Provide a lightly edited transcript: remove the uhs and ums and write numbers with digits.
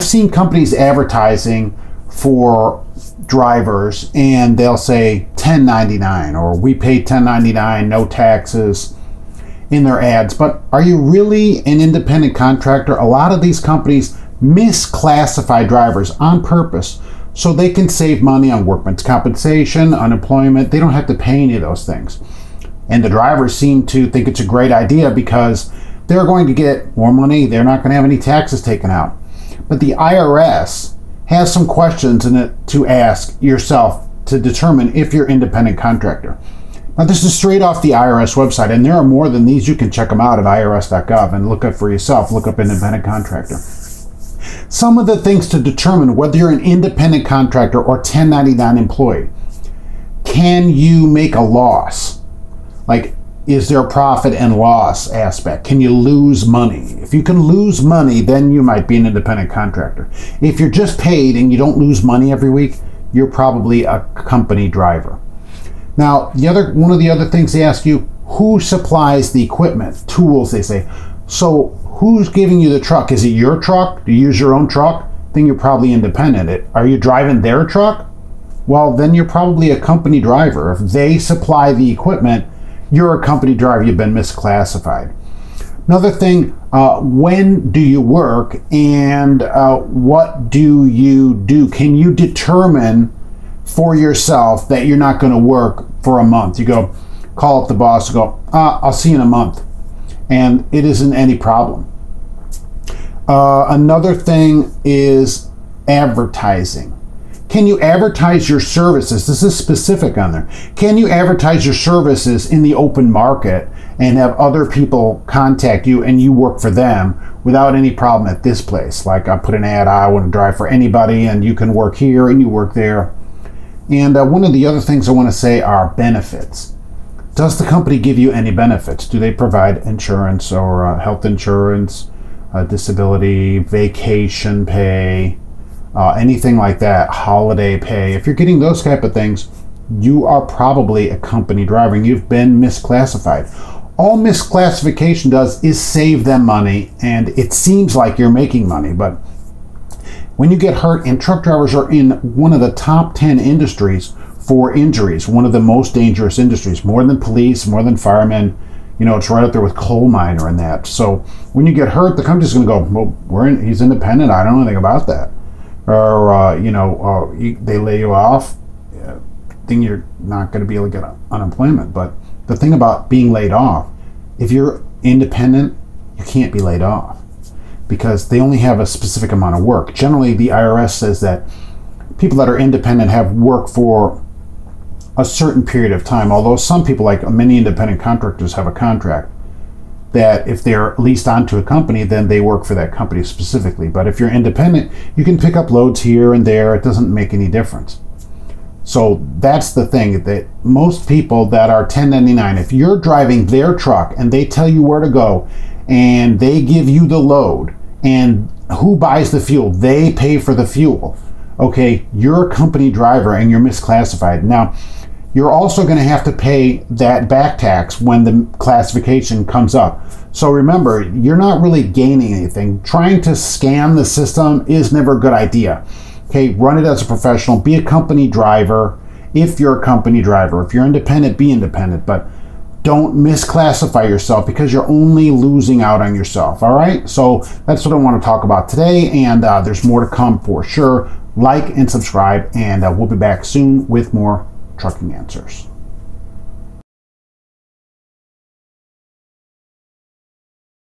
seen companies advertising for drivers and they'll say 1099 or we pay 1099, no taxes in their ads. But are you really an independent contractor? A lot of these companies misclassify drivers on purpose so they can save money on workman's compensation, unemployment. They don't have to pay any of those things. And the drivers seem to think it's a great idea because they're going to get more money. They're not going to have any taxes taken out. But the IRS has some questions in it to ask yourself to determine if you're an independent contractor. Now, this is straight off the IRS website, and there are more than these. You can check them out at irs.gov and look up for yourself. Look up independent contractor. Some of the things to determine whether you're an independent contractor or 1099 employee. Can you make a loss? Like, is there a profit and loss aspect? Can you lose money? If you can lose money, then you might be an independent contractor. If you're just paid and you don't lose money every week, you're probably a company driver. Now, one of the other things they ask you, who supplies the equipment, tools, they say. So who's giving you the truck? Is it your truck? Do you use your own truck? Then you're probably independent. Are you driving their truck? Well, then you're probably a company driver. If they supply the equipment, you're a company driver. You've been misclassified. Another thing, when do you work and what do you do? Can you determine for yourself that you're not going to work for a month? You go call up the boss and go, I'll see you in a month. And it isn't any problem. Another thing is advertising. Can you advertise your services? This is specific on there. Can you advertise your services in the open market and have other people contact you and you work for them without any problem at this place? Like I put an ad, I want to drive for anybody and you can work here and you work there. And one of the other things I want to say are benefits. Does the company give you any benefits? Do they provide insurance or health insurance, disability, vacation pay, anything like that, holiday pay? If you're getting those type of things, you are probably a company driver and you've been misclassified. All misclassification does is save them money, and it seems like you're making money, but when you get hurt, and truck drivers are in one of the top 10 industries for injuries, one of the most dangerous industries, more than police, more than firemen. You know, it's right up there with coal miner and that. So when you get hurt, the company's going to go, well, he's independent. I don't know anything about that. Or, they lay you off. Then you're not going to be able to get unemployment. But the thing about being laid off, if you're independent, you can't be laid off because they only have a specific amount of work. Generally, the IRS says that people that are independent have work for a certain period of time, although some people, like many independent contractors, have a contract that if they're leased onto a company, then they work for that company specifically. But if you're independent, you can pick up loads here and there. It doesn't make any difference. So that's the thing, that most people that are 1099, if you're driving their truck and they tell you where to go and they give you the load, and who buys the fuel? They pay for the fuel. Okay, you're a company driver and you're misclassified. Now, you're also going to have to pay that back tax when the classification comes up. So remember, you're not really gaining anything. Trying to scam the system is never a good idea. Okay, run it as a professional. Be a company driver if you're a company driver. If you're independent, be independent. But don't misclassify yourself because you're only losing out on yourself. All right, so that's what I want to talk about today. And there's more to come for sure. Like and subscribe, and we'll be back soon with more trucking answers.